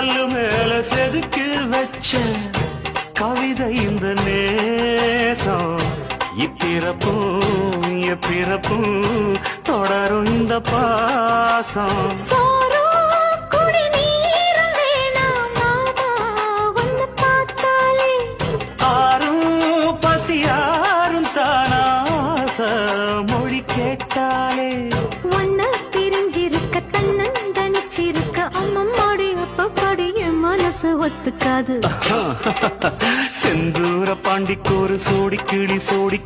கல்லு மேல செதுக்கி வச்ச கவிதை இந்த நேசம் இப்பிறப்பும் எப்பிறப்பும் தொடரும் இந்த பாசம் ஆறும் பசியாரும் தானாச மொழி கேட்டாலே ஒன்ன பிரிஞ்சிருக்க தன்னந்தனிச்சிருக்க அம்மம்மாடி அப்பப்பாடி என் மனசு ஒத்துக்காது செந்தூர பாண்டிக்கு ஒரு சோடி கிளி கூட